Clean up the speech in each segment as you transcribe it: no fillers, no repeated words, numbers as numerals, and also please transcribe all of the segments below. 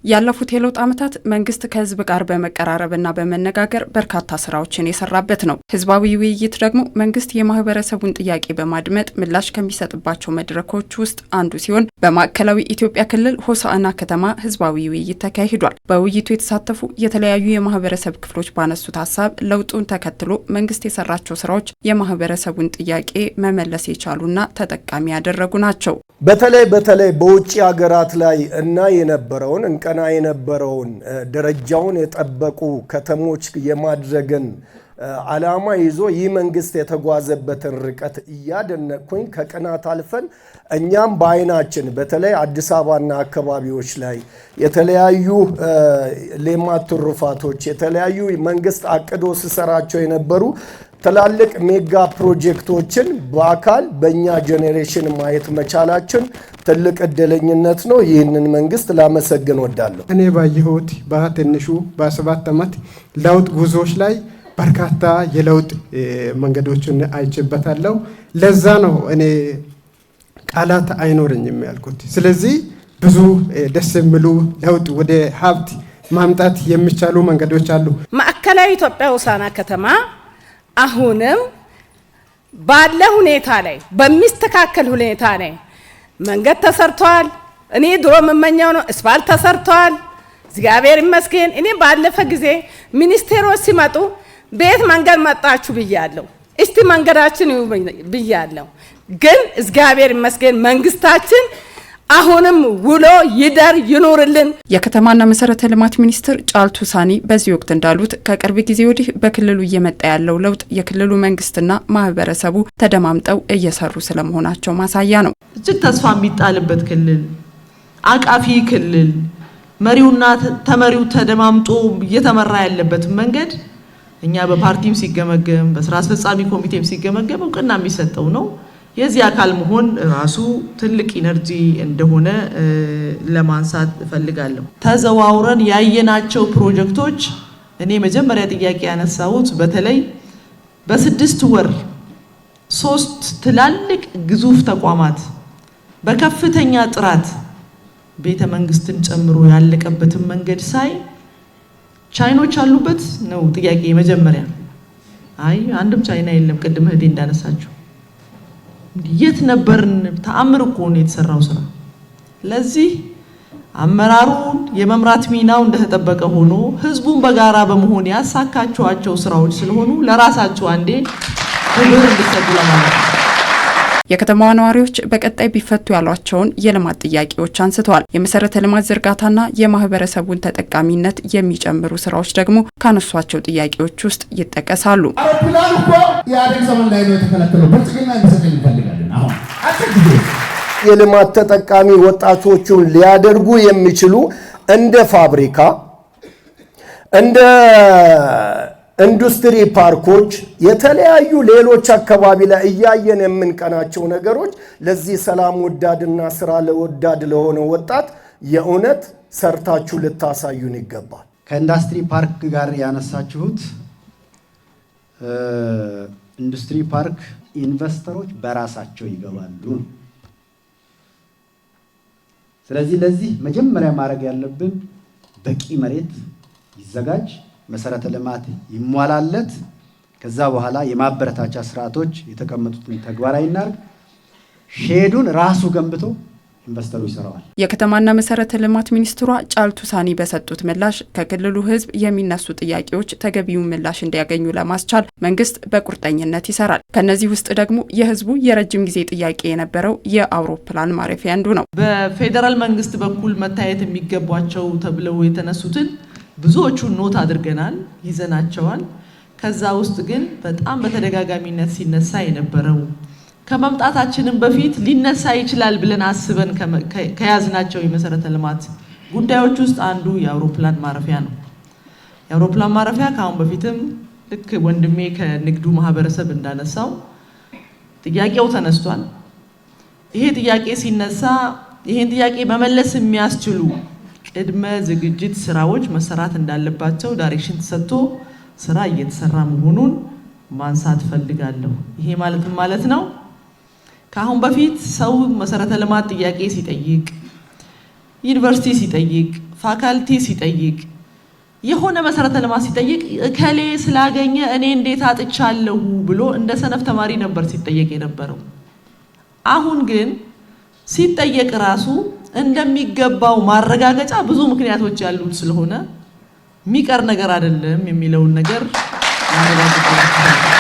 ያለፉት የለውጥ ዓመታት መንግስት ከህዝብ ጋር በመቀራረብና በመነጋገር በርካታ ስራዎችን የሰራበት ነው። ህዝባዊ ውይይት ደግሞ መንግስት የማህበረሰቡን ጥያቄ በማድመጥ ምላሽ ከሚሰጥባቸው መድረኮች ውስጥ አንዱ ሲሆን በማዕከላዊ ኢትዮጵያ ክልል ሆሳዕና ከተማ ህዝባዊ ውይይት ተካሂዷል። በውይይቱ የተሳተፉ የተለያዩ የማህበረሰብ ክፍሎች ባነሱት ሀሳብ ለውጡን ተከትሎ መንግስት የሰራቸው ስራዎች የማህበረሰቡን ጥያቄ መመለስ የቻሉና ተጠቃሚ ያደረጉ ናቸው። በተለይ በውጭ ሀገራት ላይ እና የነበረውን የነበረውን ደረጃውን የጠበቁ ከተሞች የማድረግን ዓላማ ይዞ ይህ መንግስት የተጓዘበትን ርቀት እያደነቅኩኝ ከቅናት አልፈን እኛም በአይናችን በተለይ አዲስ አበባና አካባቢዎች ላይ የተለያዩ ሌማት ትሩፋቶች የተለያዩ መንግስት አቅዶ ሲሰራቸው የነበሩ ትላልቅ ሜጋ ፕሮጀክቶችን በአካል በእኛ ጄኔሬሽን ማየት መቻላችን ትልቅ እድለኝነት ነው። ይህንን መንግስት ላመሰግን ወዳለሁ። እኔ ባየሁት በትንሹ በ7 ዓመት ለውጥ ጉዞዎች ላይ በርካታ የለውጥ መንገዶችን አይቼበታለሁ። ለዛ ነው እኔ ቃላት አይኖርኝም ያልኩት። ስለዚህ ብዙ ደስ የሚሉ ለውጥ ወደ ሀብት ማምጣት የሚቻሉ መንገዶች አሉ። ማዕከላዊ ኢትዮጵያ ሆሳዕና ከተማ አሁንም ባለ ሁኔታ ላይ በሚስተካከል ሁኔታ ላይ መንገድ ተሰርቷል። እኔ ድሮ መመኛው ነው አስፋልት ተሰርቷል። እግዚአብሔር ይመስገን። እኔ ባለፈ ጊዜ ሚኒስቴሮች ሲመጡ ቤት መንገድ መጣችሁ ብያለሁ። እስቲ መንገዳችን ብያለሁ። ግን እግዚአብሔር ይመስገን መንግስታችን አሁንም ውሎ ይደር ይኖርልን። የከተማና መሰረተ ልማት ሚኒስትር ጫልቱ ሳኒ በዚህ ወቅት እንዳሉት ከቅርብ ጊዜ ወዲህ በክልሉ እየመጣ ያለው ለውጥ የክልሉ መንግስትና ማህበረሰቡ ተደማምጠው እየሰሩ ስለመሆናቸው ማሳያ ነው። እጅግ ተስፋ የሚጣልበት ክልል፣ አቃፊ ክልል፣ መሪውና ተመሪው ተደማምጦ እየተመራ ያለበት መንገድ እኛ በፓርቲም ሲገመገም በስራ አስፈጻሚ ኮሚቴም ሲገመገም እውቅና የሚሰጠው ነው። የዚህ አካል መሆን ራሱ ትልቅ ኢነርጂ እንደሆነ ለማንሳት እፈልጋለሁ። ተዘዋውረን ያየናቸው ፕሮጀክቶች እኔ መጀመሪያ ጥያቄ ያነሳሁት በተለይ በ6 ወር 3 ትላልቅ ግዙፍ ተቋማት በከፍተኛ ጥራት ቤተ መንግስትን ጨምሮ ያለቀበትን መንገድ ሳይ ቻይኖች አሉበት ነው ጥያቄ መጀመሪያ። አይ አንድም ቻይና የለም። ቅድም እህቴ እንዳነሳችሁ የት ነበርን? ተአምር እኮ ነው የተሰራው ስራ። ለዚህ አመራሩን የመምራት ሚናው እንደተጠበቀ ሆኖ ህዝቡን በጋራ በመሆን ያሳካቸዋቸው ስራዎች ስለሆኑ ለራሳቸው አንዴ ክብር እንዲሰጡ ለማለት ነው። የከተማዋ ነዋሪዎች በቀጣይ ቢፈቱ ያሏቸውን የልማት ጥያቄዎች አንስተዋል። የመሰረተ ልማት ዝርጋታና የማህበረሰቡን ተጠቃሚነት የሚጨምሩ ስራዎች ደግሞ ካነሷቸው ጥያቄዎች ውስጥ ይጠቀሳሉ። አውሮፕላን እኮ የአደግ ዘመን ላይ ነው የተከለከለው። ብልጽግና እንዲሰጠን እንፈልጋለን። አሁን የልማት ተጠቃሚ ወጣቶቹን ሊያደርጉ የሚችሉ እንደ ፋብሪካ እንደ ኢንዱስትሪ ፓርኮች የተለያዩ ሌሎች አካባቢ ላይ እያየን የምንቀናቸው ነገሮች ለዚህ ሰላም ወዳድና ስራ ለወዳድ ለሆነ ወጣት የእውነት ሰርታችሁ ልታሳዩን ይገባል። ከኢንዱስትሪ ፓርክ ጋር ያነሳችሁት ኢንዱስትሪ ፓርክ ኢንቨስተሮች በራሳቸው ይገባሉ። ስለዚህ ለዚህ መጀመሪያ ማድረግ ያለብን በቂ መሬት ይዘጋጅ፣ መሰረተ ልማት ይሟላለት፣ ከዛ በኋላ የማበረታቻ ስርዓቶች የተቀመጡትን ተግባራዊ እናርግ። ሼዱን ራሱ ገንብቶ ኢንቨስተሩ ይሰራዋል። የከተማና መሰረተ ልማት ሚኒስትሯ ጫልቱ ሳኒ በሰጡት ምላሽ ከክልሉ ህዝብ የሚነሱ ጥያቄዎች ተገቢውን ምላሽ እንዲያገኙ ለማስቻል መንግስት በቁርጠኝነት ይሰራል። ከነዚህ ውስጥ ደግሞ የህዝቡ የረጅም ጊዜ ጥያቄ የነበረው የአውሮፕላን ማረፊያ አንዱ ነው። በፌደራል መንግስት በኩል መታየት የሚገባቸው ተብለው የተነሱትን ብዙዎቹን ኖት አድርገናል፣ ይዘናቸዋል። ከዛ ውስጥ ግን በጣም በተደጋጋሚነት ሲነሳ የነበረው ከመምጣታችንም በፊት ሊነሳ ይችላል ብለን አስበን ከያዝናቸው የመሰረተ ልማት ጉዳዮች ውስጥ አንዱ የአውሮፕላን ማረፊያ ነው። የአውሮፕላን ማረፊያ ከአሁን በፊትም ልክ ወንድሜ ከንግዱ ማህበረሰብ እንዳነሳው ጥያቄው ተነስቷል። ይሄ ጥያቄ ሲነሳ ይሄን ጥያቄ መመለስ የሚያስችሉ ቅድመ ዝግጅት ስራዎች መሰራት እንዳለባቸው ዳይሬክሽን ተሰጥቶ ስራ እየተሰራ መሆኑን ማንሳት ፈልጋለሁ። ይሄ ማለት ነው ከአሁን በፊት ሰው መሰረተ ልማት ጥያቄ ሲጠይቅ ዩኒቨርሲቲ ሲጠይቅ ፋካልቲ ሲጠይቅ የሆነ መሰረተ ልማት ሲጠይቅ እከሌ ስላገኘ እኔ እንዴት አጥቻለሁ ብሎ እንደ ሰነፍ ተማሪ ነበር ሲጠየቅ የነበረው። አሁን ግን ሲጠየቅ ራሱ እንደሚገባው ማረጋገጫ ብዙ ምክንያቶች ያሉት ስለሆነ የሚቀር ነገር አይደለም የሚለውን ነገር ማረጋገጥ።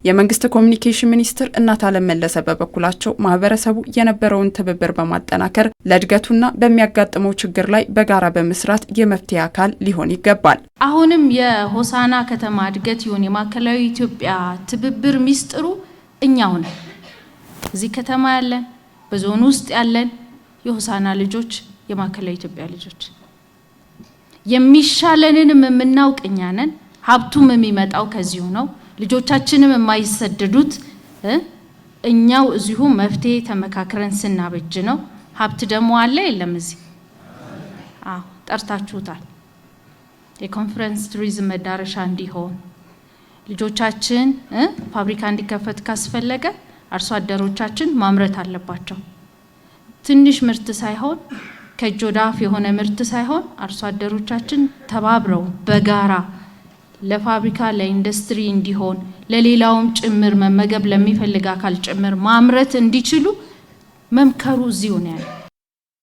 የመንግስት ኮሚኒኬሽን ሚኒስትር እናታለም መለሰ በበኩላቸው ማህበረሰቡ የነበረውን ትብብር በማጠናከር ለእድገቱና በሚያጋጥመው ችግር ላይ በጋራ በመስራት የመፍትሄ አካል ሊሆን ይገባል። አሁንም የሆሳና ከተማ እድገት ይሁን የማዕከላዊ ኢትዮጵያ ትብብር ሚስጥሩ እኛው ነን። እዚህ ከተማ ያለን በዞን ውስጥ ያለን የሆሳና ልጆች የማዕከላዊ ኢትዮጵያ ልጆች የሚሻለንንም የምናውቅ እኛ ነን። ሀብቱም የሚመጣው ከዚሁ ነው። ልጆቻችንም የማይሰደዱት እኛው እዚሁ መፍትሄ ተመካክረን ስናበጅ ነው። ሀብት ደግሞ አለ የለም እዚህ ጠርታችሁታል። የኮንፈረንስ ቱሪዝም መዳረሻ እንዲሆን ልጆቻችን ፋብሪካ እንዲከፈት ካስፈለገ አርሶ አደሮቻችን ማምረት አለባቸው። ትንሽ ምርት ሳይሆን ከእጅ ወደ አፍ የሆነ ምርት ሳይሆን አርሶ አደሮቻችን ተባብረው በጋራ ለፋብሪካ ለኢንዱስትሪ እንዲሆን ለሌላውም ጭምር መመገብ ለሚፈልግ አካል ጭምር ማምረት እንዲችሉ መምከሩ እዚሁ ነው ያለው።